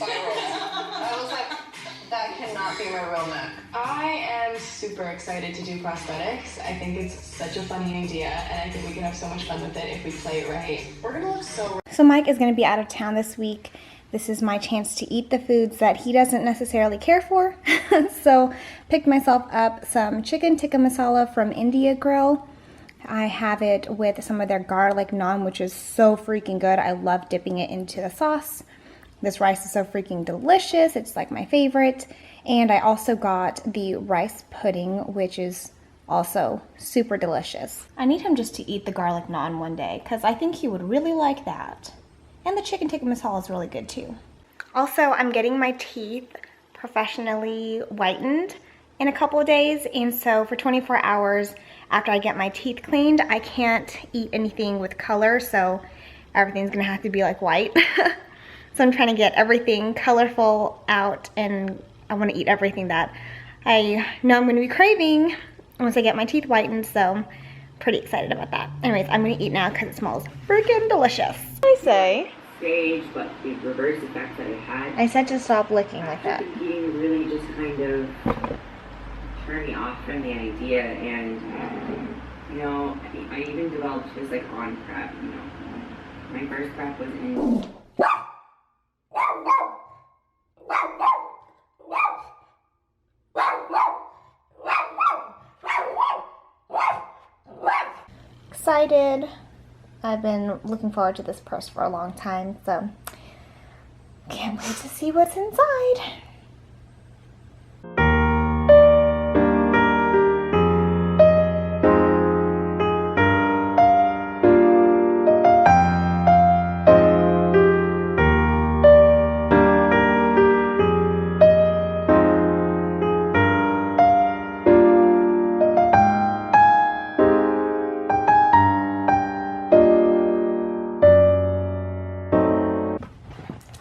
spiraled. I was like, that cannot be my real neck. I am super excited to do prosthetics. I think it's such a funny idea, and I think we can have so much fun with it if we play it right. We're gonna look so... So Mike is gonna be out of town this week. This is my chance to eat the foods that he doesn't necessarily care for. So picked myself up some chicken tikka masala from India Grill. I have it with some of their garlic naan, which is so freaking good. I love dipping it into the sauce. This rice is so freaking delicious. It's like my favorite. And I also got the rice pudding, which is also super delicious. I need him just to eat the garlic naan one day because I think he would really like that. And the chicken tikka masala is really good too. Also, I'm getting my teeth professionally whitened in a couple of days. And so for 24 hours after I get my teeth cleaned, I can't eat anything with color. So everything's gonna have to be like white. So I'm trying to get everything colorful out, and I want to eat everything that I know I'm going to be craving once I get my teeth whitened, so I'm pretty excited about that. Anyways, I'm going to eat now because it smells freaking delicious. What did I say? Stage, but the reverse effect that it had. I said to stop licking like that. Eating really just kind of turned me off from the idea, and you know, I even developed this like on prep. You know, my first prep was in. Excited. I've been looking forward to this purse for a long time, so can't wait to see what's inside.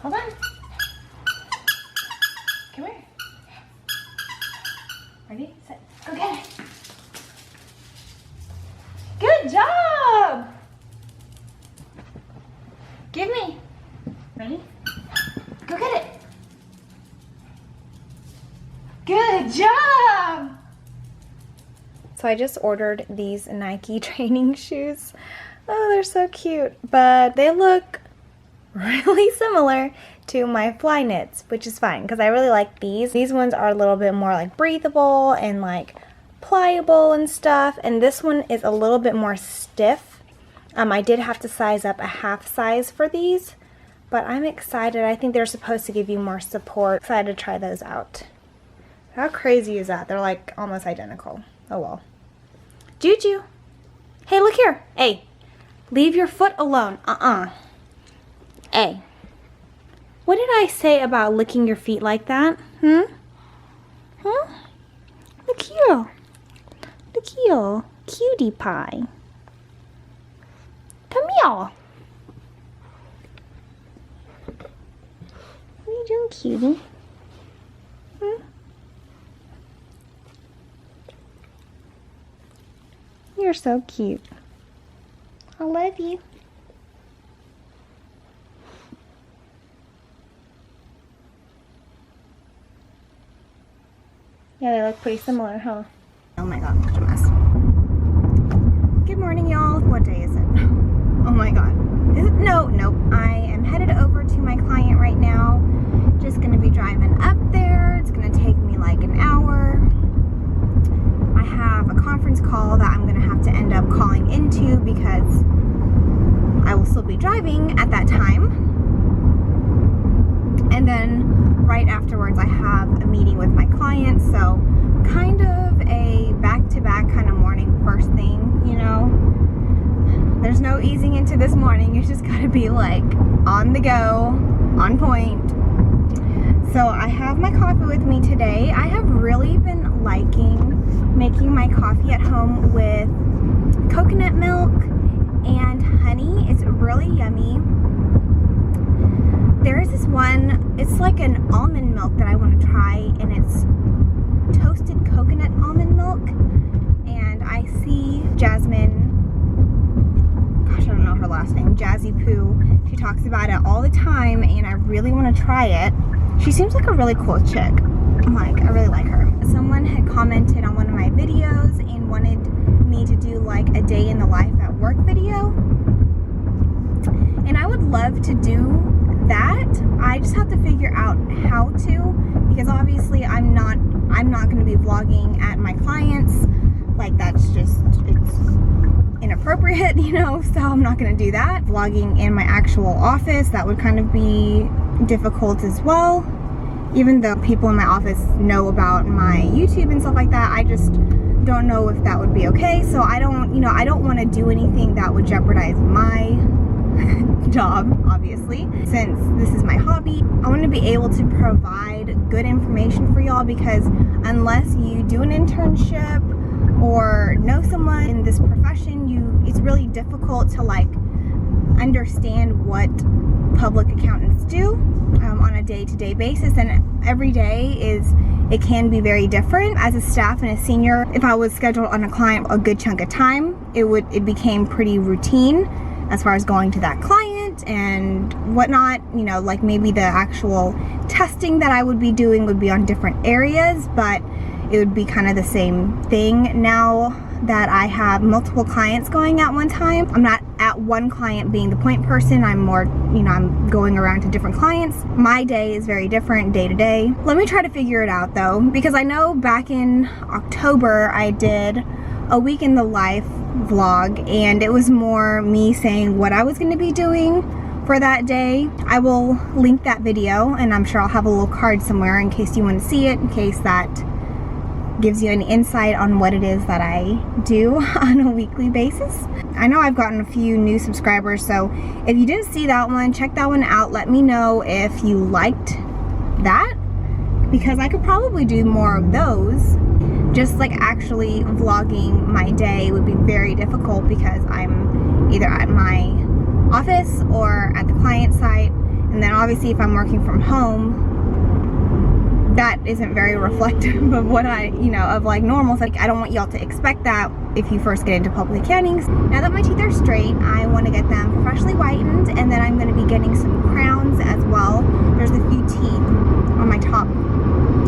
Hold on. Come here. Ready, set, go get it. Good job. Give me. Ready? Go get it. Good job. So I just ordered these Nike training shoes. Oh, they're so cute, but they look really similar to my fly knits, which is fine because I really like these. These ones are a little bit more like breathable and like pliable and stuff, and this one is a little bit more stiff. I did have to size up a half size for these, but I'm excited. I think they're supposed to give you more support. Excited to try those out. How crazy is that? They're like almost identical. Oh well. Juju. Hey, look here. Hey, leave your foot alone. Hey, what did I say about licking your feet like that? Look here. Look here. Cutie pie. Come here. What are you doing, cutie? You're so cute. I love you. Yeah, they look pretty similar, huh? Oh my god, such a mess. Good morning, y'all. What day is it? Oh my god. Is it? Nope. I am headed over to my client right now. Just gonna be driving up there. It's gonna take me like an hour. I have a conference call that I'm gonna have to end up calling into because I will still be driving at that time. And then right afterwards I have a meeting with my client, so kind of a back-to-back kind of morning first thing, you know. There's no easing into this morning. It's just gotta be like on the go, on point. So I have my coffee with me today. I have really been liking making my coffee at home with coconut milk and honey. It's really yummy. There is this one, it's like an almond milk that I want to try, and it's toasted coconut almond milk. And I see Jasmine, gosh, I don't know her last name, Jazzy Poo. She talks about it all the time, and I really want to try it. She seems like a really cool chick. I really like her. Someone had commented on one of my videos and wanted me to do like a day in the life at work video. And I would love to do that. I just have to figure out how to, because obviously I'm not going to be vlogging at my clients. Like, that's just, it's inappropriate, you know, so I'm not going to do that. Vlogging in my actual office, that would kind of be difficult as well. Even though people in my office know about my YouTube and stuff like that, I just don't know if that would be okay. So I don't want to do anything that would jeopardize my job, obviously. Since this is my hobby, I want to be able to provide good information for y'all, because unless you do an internship or know someone in this profession, it's really difficult to like understand what public accountants do on a day-to-day basis, and every day it can be very different. As a staff and a senior, if I was scheduled on a client a good chunk of time, it became pretty routine as far as going to that client and whatnot. You know, like maybe the actual testing that I would be doing would be on different areas, but it would be kind of the same thing. Now that I have multiple clients going at one time, I'm not at one client being the point person. I'm more, I'm going around to different clients. My day is very different day to day. Let me try to figure it out though, because I know back in October I did a week in the life vlog, and it was more me saying what I was going to be doing for that day. I will link that video, and I'm sure I'll have a little card somewhere in case you want to see it, in case that gives you an insight on what it is that I do on a weekly basis. I know I've gotten a few new subscribers, so if you didn't see that one, check that one out. Let me know if you liked that, because I could probably do more of those. Just like actually vlogging my day would be very difficult, because I'm either at my office or at the client site, and then obviously if I'm working from home, that isn't very reflective of what of like normal. So I don't want y'all to expect that if you first get into public accounting. Now that my teeth are straight, I want to get them professionally whitened, and then I'm going to be getting some crowns as well. There's a few teeth on my top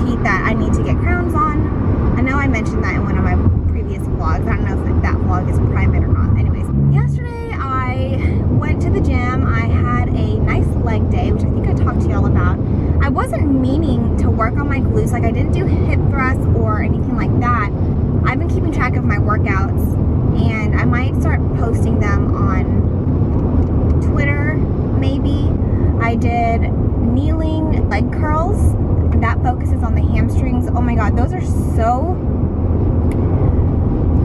teeth that I need to get crowns on. I know I mentioned that in one of my previous vlogs. I don't know if that vlog is private or not. Anyways, yesterday I went to the gym. I had a nice leg day, which I think I talked to y'all about. I wasn't meaning to work on my glutes. Like, I didn't do hip thrusts or anything like that. I've been keeping track of my workouts, and I might start posting them on Twitter, maybe. I did kneeling leg curls. That focuses on the hamstrings. Oh my god, those are so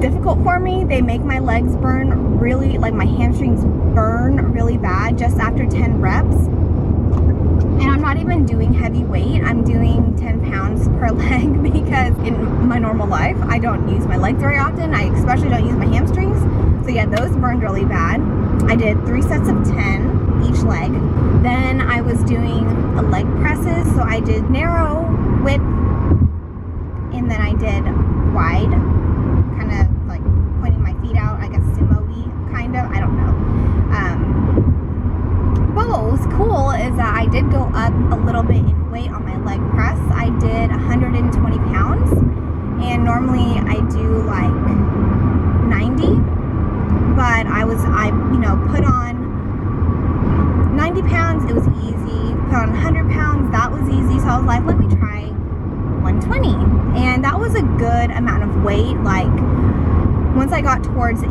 difficult for me. They make my legs burn really, like my hamstrings burn really bad just after 10 reps. And I'm not even doing heavy weight. I'm doing 10 pounds per leg, because in my normal life, I don't use my legs very often. I especially don't use my hamstrings. So yeah, those burned really bad. I did 3 sets of 10 each leg. Then I was doing leg presses. So I did narrow, width, and then I did wide, kind of like pointing my feet out, I guess sumo-y, kind of, I don't know. But what was cool is that I did go up a little bit in weight on my leg press. I did 120 pounds, and normally I do like 90, but I put on 90 pounds, it was easy. Put on 100 pounds, that was easy. So I was like, let me try 120, and that was a good amount of weight. Like, once I got towards 8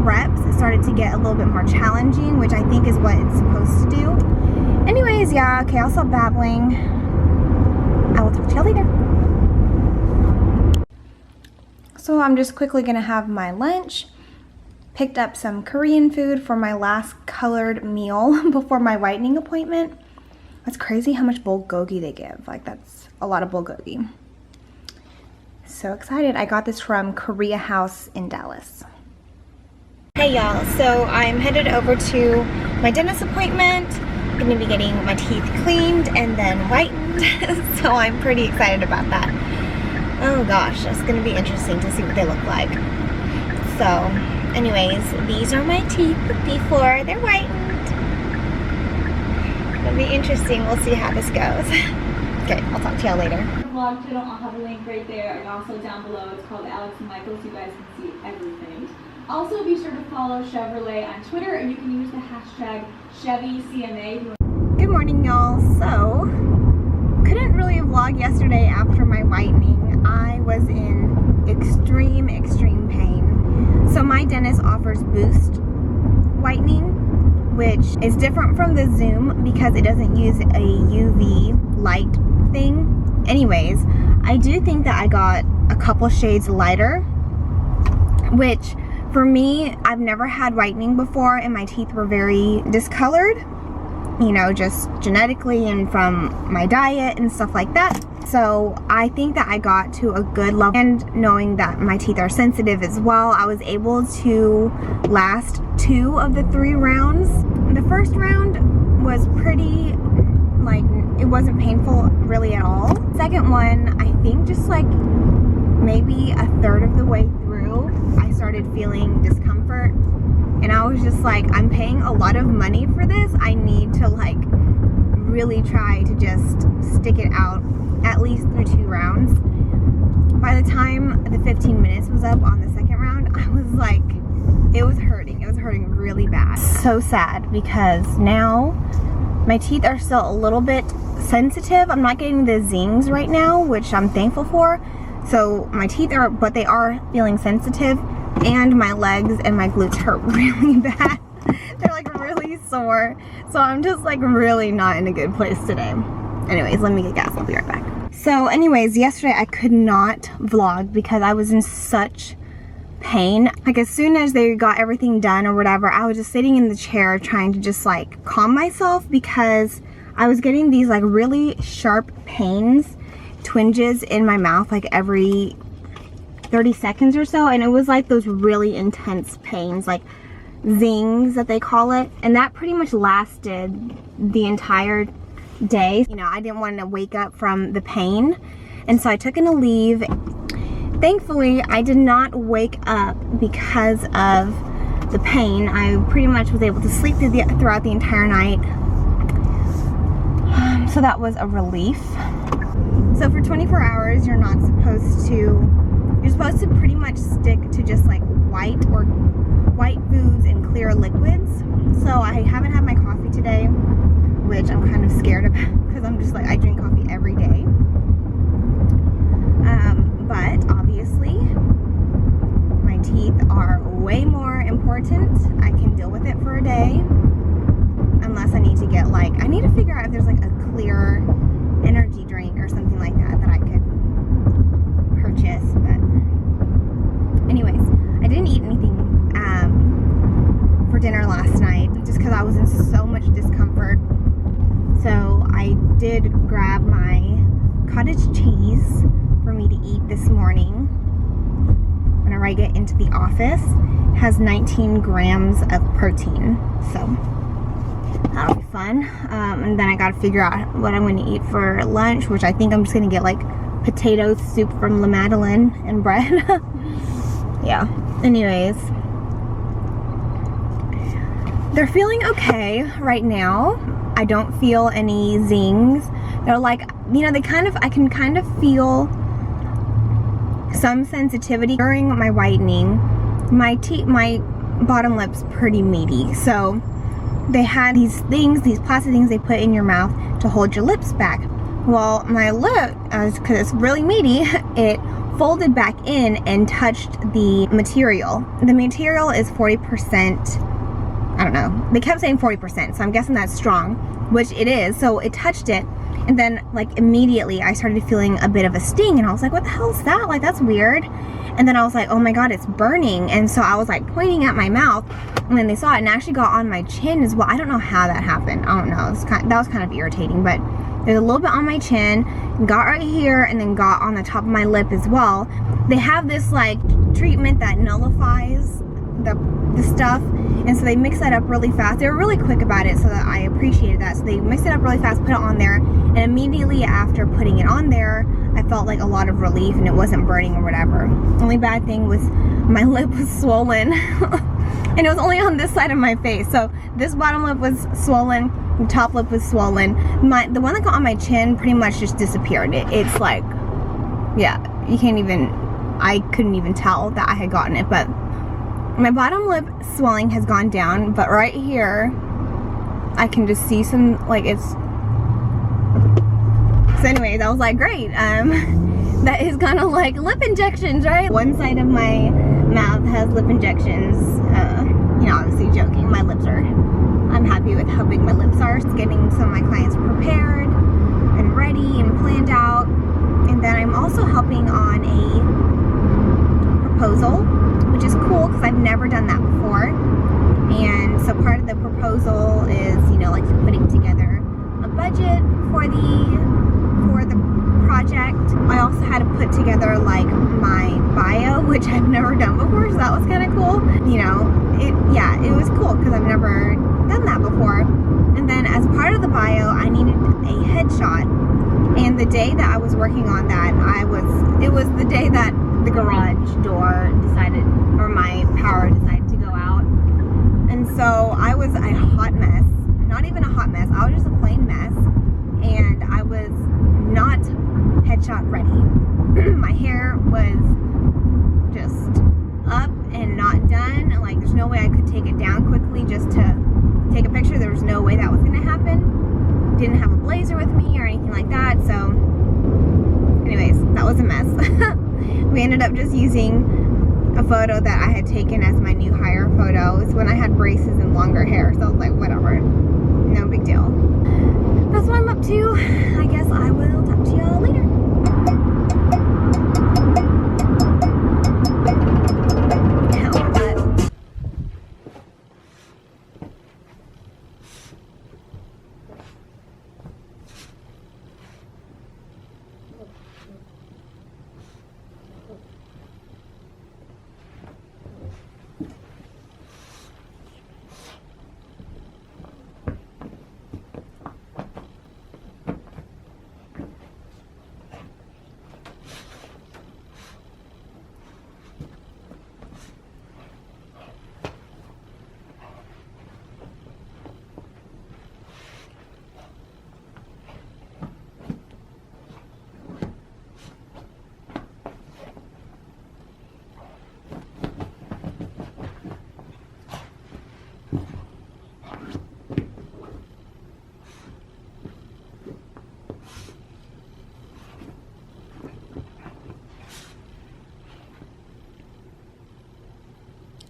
reps, it started to get a little bit more challenging, which I think is what it's supposed to do. Anyways, yeah, okay, I'll stop babbling. I will talk to you later. So I'm just quickly gonna have my lunch. Picked up some Korean food for my last colored meal before my whitening appointment. That's crazy how much bulgogi they give. Like, that's a lot of bulgogi. So excited. I got this from Korea House in Dallas. Hey y'all, so I'm headed over to my dentist appointment. I'm gonna be getting my teeth cleaned and then whitened. So I'm pretty excited about that. Oh gosh, it's gonna be interesting to see what they look like. So anyways, these are my teeth before they're whitened. It'll be interesting. We'll see how this goes. Okay, I'll talk to y'all later. Vlog channel, I'll have a link right there and also down below. It's called Alex and Michael, so you guys can see everything. Also, be sure to follow Chevrolet on Twitter, and you can use the hashtag ChevyCMA. Good morning, y'all. So, couldn't really vlog yesterday after my whitening. I was in extreme pain. So my dentist offers Boost whitening, which is different from the Zoom because it doesn't use a UV light thing. Anyways, I do think that I got a couple shades lighter, which for me, I've never had whitening before and my teeth were very discolored, you know, just genetically and from my diet and stuff like that. So I think that I got to a good level, and knowing that my teeth are sensitive as well, I was able to last 2 of the 3 rounds. The first round was pretty, like, it wasn't painful really at all. Second one, I think just like maybe a third of the way through, I started feeling discomfort. And I was just like, I'm paying a lot of money for this. I need to like really try to just stick it out at least through 2 rounds. By the time the 15 minutes was up on the second round, I was like, it was hurting. It was hurting really bad. So sad because now my teeth are still a little bit sensitive. I'm not getting the zings right now, which I'm thankful for. So my teeth are, but they are feeling sensitive, and my legs and my glutes hurt really bad. They're like really sore. So I'm just like really not in a good place today. Anyways, let me get gas. I'll be right back. So anyways, yesterday I could not vlog because I was in such pain. Like as soon as they got everything done or whatever, I was just sitting in the chair trying to just like calm myself because I was getting these like really sharp pains, twinges in my mouth like every 30 seconds or so, and it was like those really intense pains, like zings that they call it, and that pretty much lasted the entire day. You know, I didn't want to wake up from the pain, and so I took in a leave. Thankfully, I did not wake up because of the pain. I pretty much was able to sleep throughout the entire night, so that was a relief. So for 24 hours, you're supposed to pretty much stick to just like white foods and clear liquids. So I haven't had my coffee today, which I'm kind of scared about because I'm just like, I drink coffee every day. But obviously my teeth are way more important. I can deal with it for a day unless I need to get like, I need to figure out if there's like a clear energy drink or something like that that I could purchase. But anyways, I didn't eat anything for dinner last night just because I was in so much discomfort. So I did grab my cottage cheese for me to eat this morning whenever I get into the office. It has 19 grams of protein, so that'll be fun. And then I gotta figure out what I'm gonna eat for lunch, which I think I'm just gonna get like potato soup from La Madeleine and bread. Yeah, anyways, they're feeling okay right now. I don't feel any zings. They're like, you know, I can kind of feel some sensitivity. During my whitening, my bottom lip's pretty meaty, so they had these plastic things they put in your mouth to hold your lips back. Well, my lip, because it's really meaty, it folded back in and touched the material. The material is 40%, I don't know, they kept saying 40%, so I'm guessing that's strong, which it is. So it touched it, and then like immediately I started feeling a bit of a sting, and I was like, what the hell is that? Like, that's weird. And then I was like, oh my god, it's burning. And so I was like pointing at my mouth, and then they saw it and actually got on my chin as well. I don't know how that happened. I don't know. That was kind of irritating, but there's a little bit on my chin, got right here, and then got on the top of my lip as well. They have this like treatment that nullifies the stuff, and so they mix that up really fast. They were really quick about it, so that I appreciated that. So they mixed it up really fast, put it on there, and immediately after putting it on there, I felt like a lot of relief and it wasn't burning or whatever. Only bad thing was my lip was swollen and it was only on this side of my face. So this bottom lip was swollen, The top lip was swollen. The one that got on my chin pretty much just disappeared. It's like, yeah, I couldn't even tell that I had gotten it. But my bottom lip swelling has gone down, but right here I can just see some, like, it's, so anyways, I was like, great, that is kind of like lip injections, right? One side of my mouth has lip injections, you know, obviously joking. I'm happy with how big my lips are. It's getting some of my clients prepared and ready and planned out. And then I'm also helping on a proposal, which is cool because I've never done that before. And so part of the proposal is, you know, like putting together a budget for the project. I also had to put together like my bio, which I've never done before, so that was kind of cool. You know, it was cool because I've never done that before. And then as part of the bio, I needed a headshot. And the day that I was working on that, it was the day that the garage door decided, or my power decided to go out. And so I was a hot mess. Not even a hot mess, I was just a plain mess. And I was not headshot ready. My hair was just up and not done. Like, there's no way I could take it down quickly just to take a picture. There was no way that was gonna happen. Didn't have a blazer with me or anything like that. So anyways, that was a mess. We ended up just using a photo that I had taken as my new hire photo. It was when I had braces and longer hair. So I was like, whatever, no big deal. That's what I'm up to. I guess I will talk to y'all later.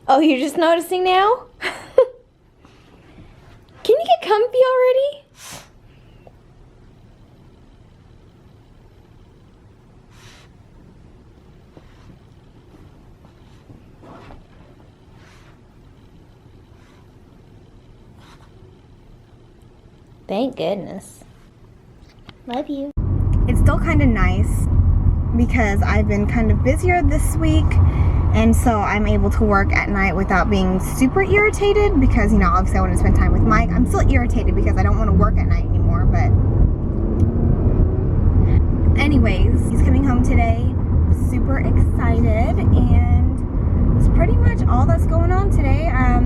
Oh, you're just noticing now? Can you get comfy already? Thank goodness. Love you. It's still kind of nice because I've been kind of busier this week. And so I'm able to work at night without being super irritated because, you know, obviously I want to spend time with Mike. I'm still irritated because I don't want to work at night anymore, but anyways, he's coming home today. Super excited, and it's pretty much all that's going on today. I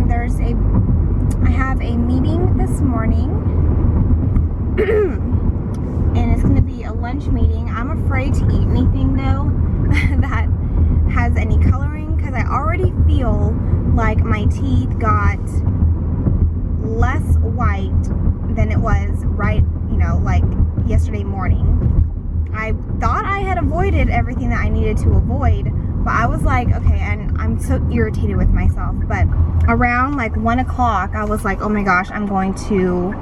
have a meeting this morning and it's going to be a lunch meeting. I'm afraid to eat anything though that has any coloring because I already feel like my teeth got less white than it was right, you know, like yesterday morning. I thought I had avoided everything that I needed to avoid, but I was like, okay, and I'm so irritated with myself. But around like 1 o'clock, I was like, oh my gosh, I'm going to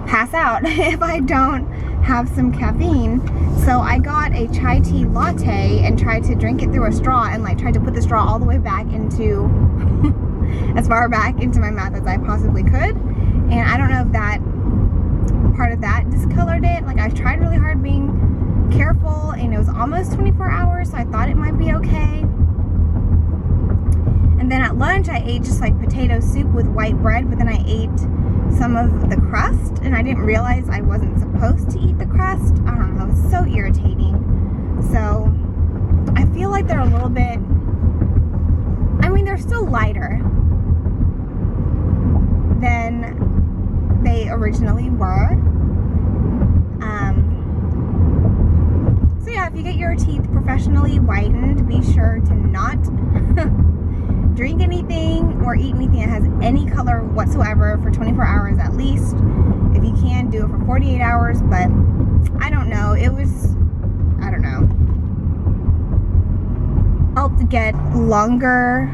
pass out if I don't have some caffeine. So I got a chai tea latte and tried to drink it through a straw and like tried to put the straw all the way back into as far back into my mouth as I possibly could. And I don't know if that part of that discolored it. Like, I tried really hard being careful, and it was almost 24 hours, so I thought it might be okay. And then at lunch I ate just like potato soup with white bread, but then I ate some of the crust and I didn't realize I wasn't supposed to eat the crust. I don't know, it's so irritating. So I feel like they're a little bit, I mean, they're still lighter than they originally were. professionally whitened, be sure to not drink anything or eat anything that has any color whatsoever for 24 hours at least. If you can, do it for 48 hours, but I don't know. I don't know. Helped get longer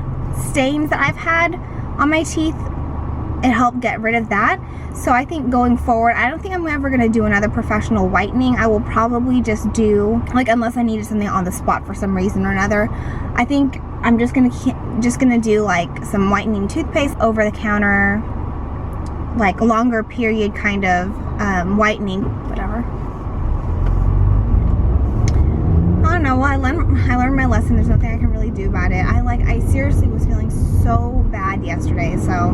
stains that I've had on my teeth. It helped get rid of that. So I think going forward, I don't think I'm ever gonna do another professional whitening. I will probably just do, like, unless I needed something on the spot for some reason or another, I think I'm just gonna do like some whitening toothpaste, over the counter, like longer period kind of whitening, whatever. I don't know. Well, I learned my lesson. There's nothing I can really do about it. I seriously was feeling so bad yesterday, so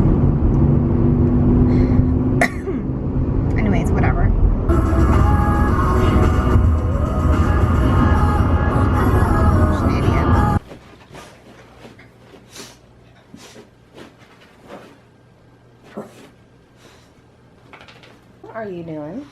anyways, whatever. Such an idiot. What are you doing?